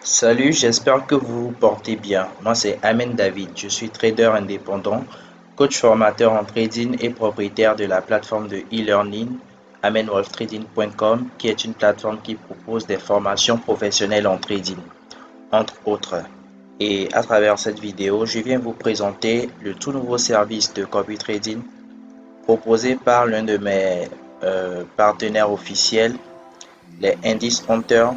Salut, j'espère que vous vous portez bien. Moi, c'est Amen David. Je suis trader indépendant, coach formateur en trading et propriétaire de la plateforme de e-learning amenwolftrading.com, qui est une plateforme qui propose des formations professionnelles en trading, entre autres. Et à travers cette vidéo, je viens vous présenter le tout nouveau service de copy trading proposé par l'un de mes partenaires officiels, les Indice Hunters,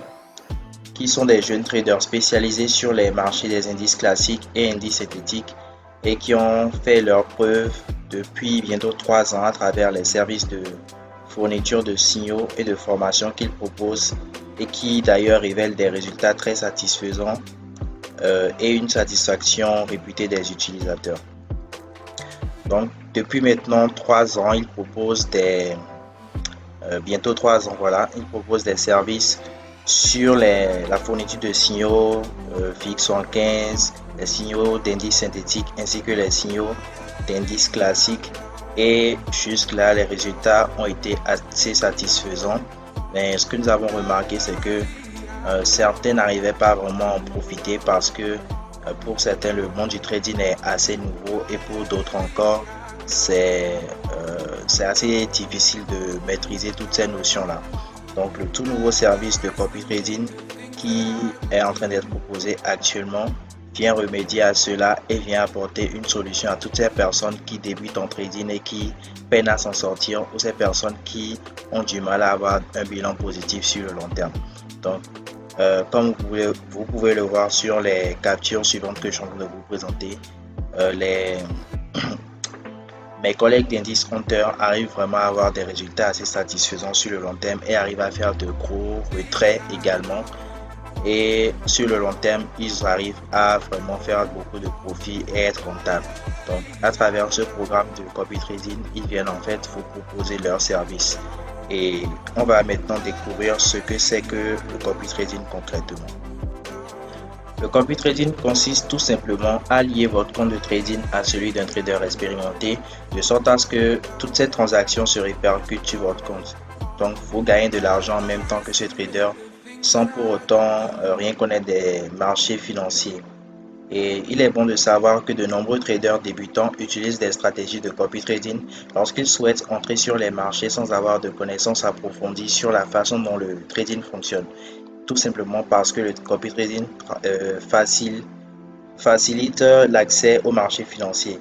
qui sont des jeunes traders spécialisés sur les marchés des indices classiques et indices synthétiques et qui ont fait leurs preuves depuis bientôt 3 ans à travers les services de fourniture de signaux et de formation qu'ils proposent et qui d'ailleurs révèlent des résultats très satisfaisants et une satisfaction réputée des utilisateurs. Donc depuis maintenant 3 ans, ils proposent bientôt 3 ans, voilà, ils proposent des services sur la fourniture de signaux fixes en 15, les signaux d'indices synthétiques ainsi que les signaux d'indices classiques. Et jusque-là, les résultats ont été assez satisfaisants. Mais ce que nous avons remarqué, c'est que certains n'arrivaient pas vraiment à en profiter parce que pour certains, le monde du trading est assez nouveau et pour d'autres encore, c'est assez difficile de maîtriser toutes ces notions-là. Donc le tout nouveau service de copy trading qui est en train d'être proposé actuellement vient remédier à cela et vient apporter une solution à toutes ces personnes qui débutent en trading et qui peinent à s'en sortir, ou ces personnes qui ont du mal à avoir un bilan positif sur le long terme. Donc comme vous pouvez le voir sur les captures suivantes que je suis en train de vous présenter, mes collègues d'Indice Hunter arrivent vraiment à avoir des résultats assez satisfaisants sur le long terme et arrivent à faire de gros retraits également. Et sur le long terme, ils arrivent à vraiment faire beaucoup de profits et être rentables. Donc, à travers ce programme de copy trading, ils viennent en fait vous proposer leurs services. Et on va maintenant découvrir ce que c'est que le copy trading concrètement. Le copy trading consiste tout simplement à lier votre compte de trading à celui d'un trader expérimenté, de sorte à ce que toutes ces transactions se répercutent sur votre compte. Donc, vous gagnez de l'argent en même temps que ce trader sans pour autant rien connaître des marchés financiers. Et il est bon de savoir que de nombreux traders débutants utilisent des stratégies de copy trading lorsqu'ils souhaitent entrer sur les marchés sans avoir de connaissances approfondies sur la façon dont le trading fonctionne. Tout simplement parce que le copy trading facilite l'accès au marché financier.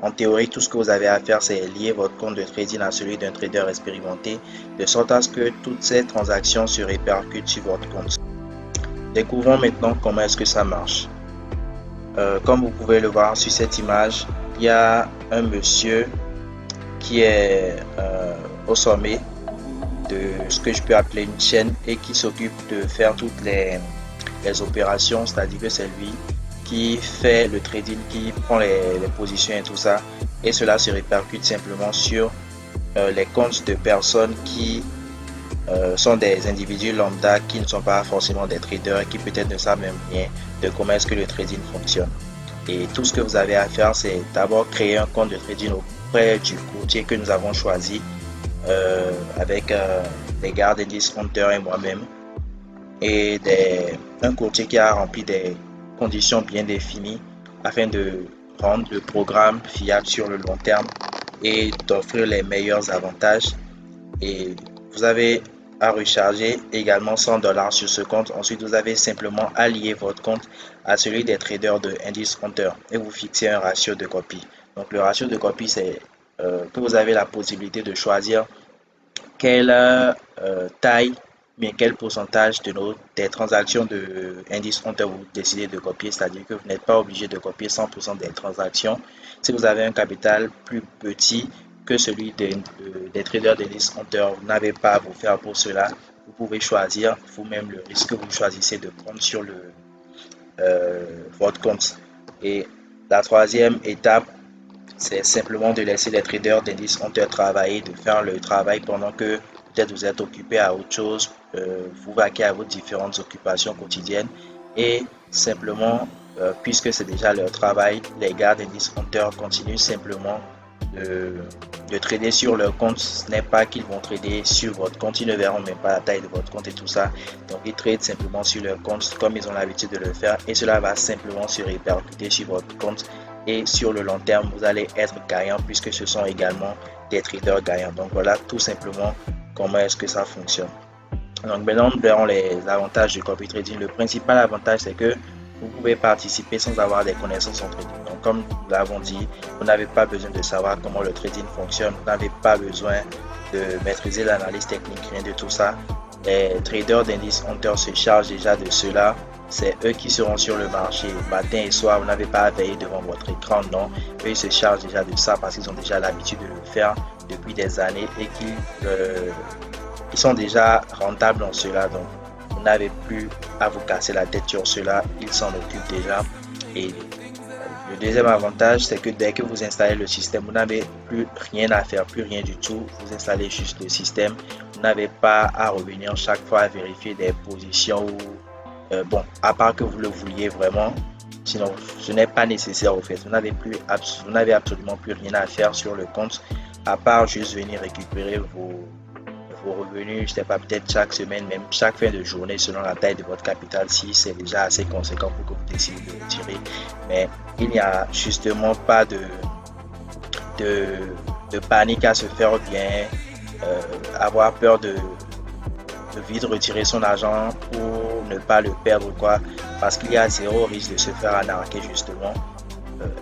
En théorie, tout ce que vous avez à faire, c'est lier votre compte de trading à celui d'un trader expérimenté, de sorte à ce que toutes ces transactions se répercutent sur votre compte. Découvrons maintenant comment est-ce que ça marche. Comme vous pouvez le voir sur cette image, il y a un monsieur qui est au sommet de ce que je peux appeler une chaîne et qui s'occupe de faire toutes les opérations, c'est-à-dire que c'est lui qui fait le trading, qui prend les positions et tout ça, et cela se répercute simplement sur les comptes de personnes qui sont des individus lambda qui ne sont pas forcément des traders, qui peut-être ne savent même rien de comment est-ce que le trading fonctionne. Et tout ce que vous avez à faire, c'est d'abord créer un compte de trading auprès du courtier que nous avons choisi avec les gars d'Indice Hunter et moi-même, et un courtier qui a rempli des conditions bien définies afin de rendre le programme fiable sur le long terme et d'offrir les meilleurs avantages. Et vous avez à recharger également 100$ sur ce compte. Ensuite, vous avez simplement à lier votre compte à celui des traders de Indice Hunter et vous fixez un ratio de copie. Donc le ratio de copie, c'est que vous avez la possibilité de choisir quelle taille, mais quel pourcentage des transactions de Indice Hunter vous décidez de copier, c'est-à-dire que vous n'êtes pas obligé de copier 100% des transactions. Si vous avez un capital plus petit que celui des traders d'Indice Hunter, vous n'avez pas à vous faire pour cela. Vous pouvez choisir vous-même le risque que vous choisissez de prendre sur votre compte. Et la troisième étape, c'est simplement de laisser les traders d'indices Hunter travailler, de faire le travail pendant que peut-être vous êtes occupé à autre chose, vous vaquez à vos différentes occupations quotidiennes et simplement, puisque c'est déjà leur travail, les gars d'indices Hunter continuent simplement de trader sur leur compte. Ce n'est pas qu'ils vont trader sur votre compte, ils ne verront même pas la taille de votre compte et tout ça. Donc ils tradent simplement sur leur compte comme ils ont l'habitude de le faire, et cela va simplement se répercuter sur votre compte, et sur le long terme vous allez être gagnant puisque ce sont également des traders gagnants. Donc voilà tout simplement comment est-ce que ça fonctionne. Donc maintenant nous verrons les avantages du copy trading. Le principal avantage, c'est que vous pouvez participer sans avoir des connaissances en trading. Donc comme nous l'avons dit, vous n'avez pas besoin de savoir comment le trading fonctionne, vous n'avez pas besoin de maîtriser l'analyse technique, rien de tout ça. Les traders d'indices Hunter se chargent déjà de cela. C'est eux qui seront sur le marché matin et soir. Vous n'avez pas à veiller devant votre écran, non. Eux, ils se chargent déjà de ça parce qu'ils ont déjà l'habitude de le faire depuis des années et qu'ils sont déjà rentables dans cela. Donc vous n'avez plus à vous casser la tête sur cela, ils s'en occupent déjà. Et le deuxième avantage, c'est que dès que vous installez le système, vous n'avez plus rien à faire, plus rien du tout. Vous installez juste le système, vous n'avez pas à revenir chaque fois à vérifier des positions ou bon, à part que vous le vouliez vraiment, sinon ce n'est pas nécessaire au fait. Vous n'avez absolument plus rien à faire sur le compte, à part juste venir récupérer vos revenus, je sais pas, peut-être chaque semaine, même chaque fin de journée, selon la taille de votre capital, si c'est déjà assez conséquent pour que vous décidez de retirer. Mais il n'y a justement pas de panique à se faire, bien avoir peur de vite retirer son argent pour ne pas le perdre, quoi, parce qu'il y a zéro risque de se faire arnaquer justement.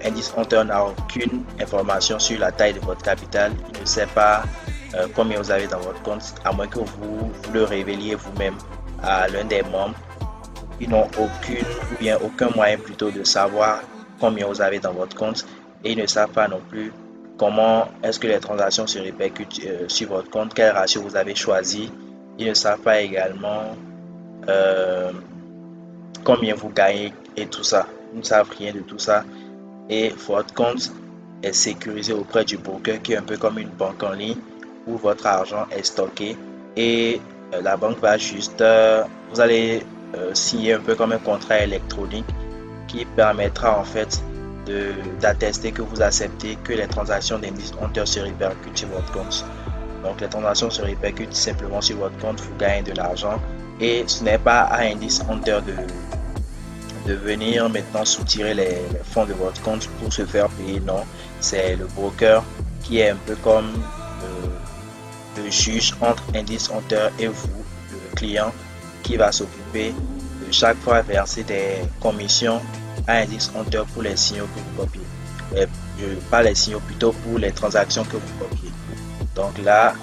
Indice Hunter n'a aucune information sur la taille de votre capital, il ne sait pas combien vous avez dans votre compte, à moins que vous le révéliez vous-même à l'un des membres. Ils n'ont aucun moyen plutôt de savoir combien vous avez dans votre compte, et ils ne savent pas non plus comment est-ce que les transactions se répercutent sur votre compte, quel ratio vous avez choisi. Ils ne savent pas également combien vous gagnez et tout ça. Ils ne savent rien de tout ça, et votre compte est sécurisé auprès du broker qui est un peu comme une banque en ligne où votre argent est stocké, et la banque va juste vous allez signer un peu comme un contrat électronique qui permettra en fait d'attester que vous acceptez que les transactions d'Indice Hunter se répercutent sur votre compte. Donc les transactions se répercutent simplement sur votre compte, vous gagnez de l'argent, et ce n'est pas à Indice Hunter de venir maintenant soutirer les fonds de votre compte pour se faire payer. Non, c'est le broker qui est un peu comme le juge entre Indice Hunter et vous, le client, qui va s'occuper de chaque fois verser des commissions à Indice Hunter pour les signaux que vous copiez. Pas les signaux, plutôt pour les transactions que vous copiez. Donc là,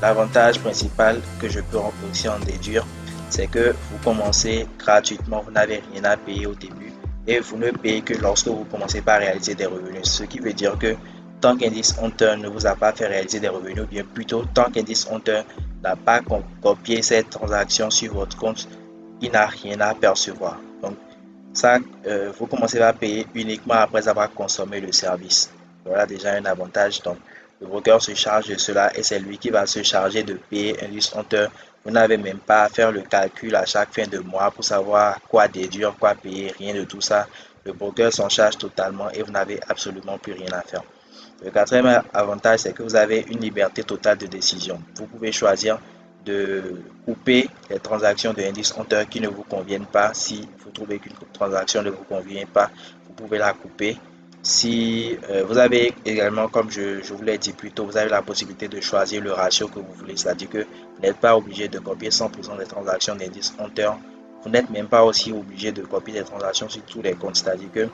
l'avantage principal que je peux aussi en déduire, c'est que vous commencez gratuitement, vous n'avez rien à payer au début, et vous ne payez que lorsque vous commencez par réaliser des revenus. Ce qui veut dire que tant qu'Indice Hunter ne vous a pas fait réaliser des revenus, ou bien plutôt tant qu'Indice Hunter n'a pas copié cette transaction sur votre compte, il n'a rien à percevoir. Donc ça, vous commencez à payer uniquement après avoir consommé le service. Voilà déjà un avantage. Donc le broker se charge de cela, et c'est lui qui va se charger de payer Indice Hunter. Vous n'avez même pas à faire le calcul à chaque fin de mois pour savoir quoi déduire, quoi payer, rien de tout ça. Le broker s'en charge totalement et vous n'avez absolument plus rien à faire. Le quatrième avantage, c'est que vous avez une liberté totale de décision. Vous pouvez choisir de couper les transactions de Indice Hunter qui ne vous conviennent pas. Si vous trouvez qu'une transaction ne vous convient pas, vous pouvez la couper. Si vous avez également, comme je vous l'ai dit plus tôt, vous avez la possibilité de choisir le ratio que vous voulez, c'est-à-dire que vous n'êtes pas obligé de copier 100% des transactions d'Indice Hunter. Vous n'êtes même pas aussi obligé de copier des transactions sur tous les comptes, c'est-à-dire que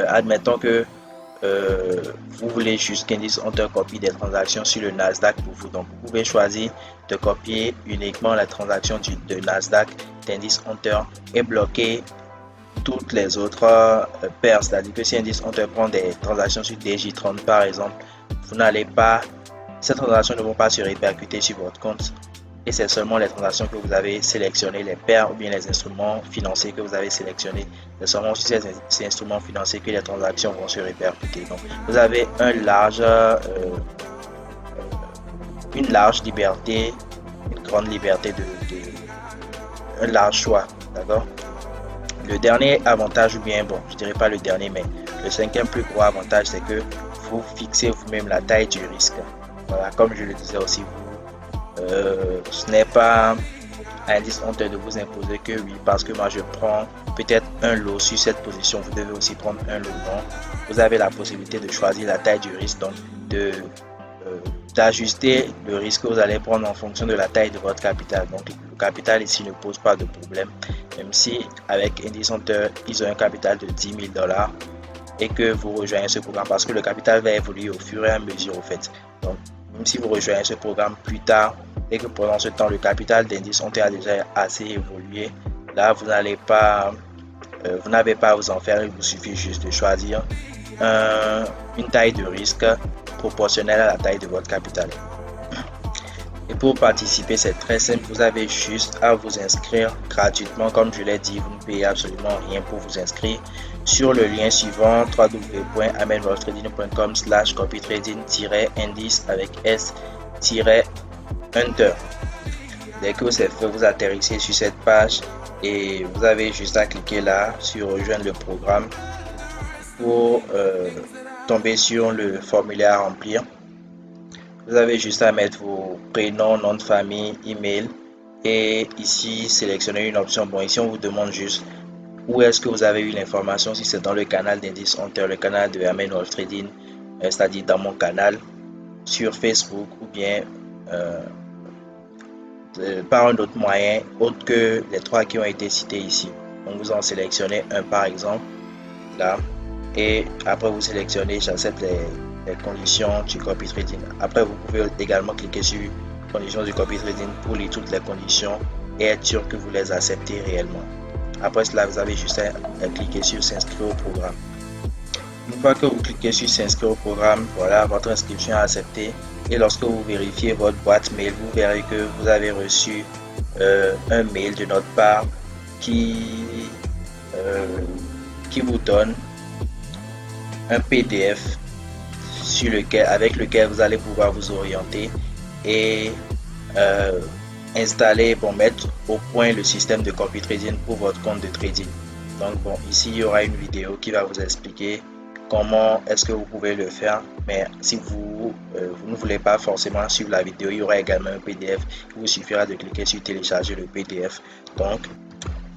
admettons que vous voulez juste qu'Indice Hunter copie des transactions sur le Nasdaq pour vous. Donc vous pouvez choisir de copier uniquement la transaction de Nasdaq d'Indice Hunter et bloquer toutes les autres paires. C'est-à-dire que si Indice Hunter prend des transactions sur DJ30 par exemple, vous n'allez pas, ces transactions ne vont pas se répercuter sur votre compte, et c'est seulement les transactions que vous avez sélectionnées, les paires ou bien les instruments financiers que vous avez sélectionnés, c'est seulement sur ces instruments financiers que les transactions vont se répercuter. Donc vous avez une large liberté, une grande liberté un large choix, d'accord. Le dernier avantage, ou bien bon, je dirais pas le dernier, mais le cinquième plus gros avantage, c'est que vous fixez vous-même la taille du risque. Voilà, comme je le disais aussi, ce n'est pas indice honteux de vous imposer que oui, parce que moi je prends peut-être un lot sur cette position, vous devez aussi prendre un lot. Non, vous avez la possibilité de choisir la taille du risque, donc de d'ajuster le risque que vous allez prendre en fonction de la taille de votre capital. Donc le capital ici ne pose pas de problème, même si avec Indice Hunter, ils ont un capital de 10 000 $ et que vous rejoignez ce programme, parce que le capital va évoluer au fur et à mesure au fait. Donc même si vous rejoignez ce programme plus tard et que pendant ce temps le capital d'Indice Hunter a déjà assez évolué, là vous n'allez pas vous n'avez pas à vous en faire, il vous suffit juste de choisir une taille de risque proportionnelle à la taille de votre capital. Et pour participer, c'est très simple, vous avez juste à vous inscrire gratuitement. Comme je l'ai dit, vous ne payez absolument rien pour vous inscrire sur le lien suivant www.amenwealthtrading.com/copytrading-indice avec s-hunter. Dès que c'est fait, vous atterrissez sur cette page et vous avez juste à cliquer là sur rejoindre le programme pour tomber sur le formulaire à remplir. Vous avez juste à mettre vos prénoms, nom de famille, email et ici sélectionner une option. Bon, ici on vous demande juste où est-ce que vous avez eu l'information, si c'est dans le canal d'Indice Hunter, le canal de Amen Wealth Trading, c'est-à-dire dans mon canal sur Facebook, ou bien par un autre moyen autre que les trois qui ont été cités ici. Donc vous en sélectionnez un par exemple là et après vous sélectionnez j'accepte les conditions du copy trading. Après vous pouvez également cliquer sur conditions du copy trading pour lire toutes les conditions et être sûr que vous les acceptez réellement. Après cela, vous avez juste à cliquer sur s'inscrire au programme. Une fois que vous cliquez sur s'inscrire au programme, voilà, votre inscription est acceptée. Et lorsque vous vérifiez votre boîte mail, vous verrez que vous avez reçu un mail de notre part qui vous donne un PDF avec lequel vous allez pouvoir vous orienter et installer, mettre au point le système de copy trading pour votre compte de trading. Donc bon, ici il y aura une vidéo qui va vous expliquer comment est-ce que vous pouvez le faire, mais si vous ne voulez pas forcément suivre la vidéo, il y aura également un PDF. Il vous suffira de cliquer sur télécharger le PDF. Donc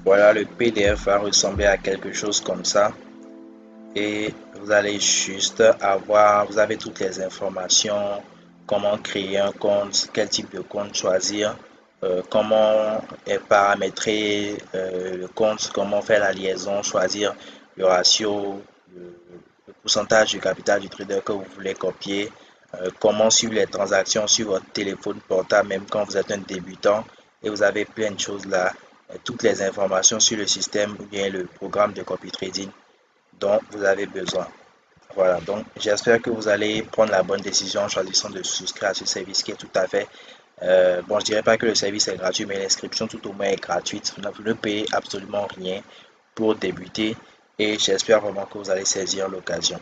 voilà, le PDF va ressembler à quelque chose comme ça et vous allez juste avoir, vous avez toutes les informations, comment créer un compte, quel type de compte choisir, comment paramétrer le compte, comment faire la liaison, choisir le ratio, le pourcentage du capital du trader que vous voulez copier, comment suivre les transactions sur votre téléphone portable même quand vous êtes un débutant, et vous avez plein de choses là, toutes les informations sur le système ou bien le programme de copy trading dont vous avez besoin. Voilà, donc j'espère que vous allez prendre la bonne décision en choisissant de souscrire à ce service qui est tout à fait bon, je dirais pas que le service est gratuit, mais l'inscription tout au moins est gratuite. Vous ne payez absolument rien pour débuter et j'espère vraiment que vous allez saisir l'occasion.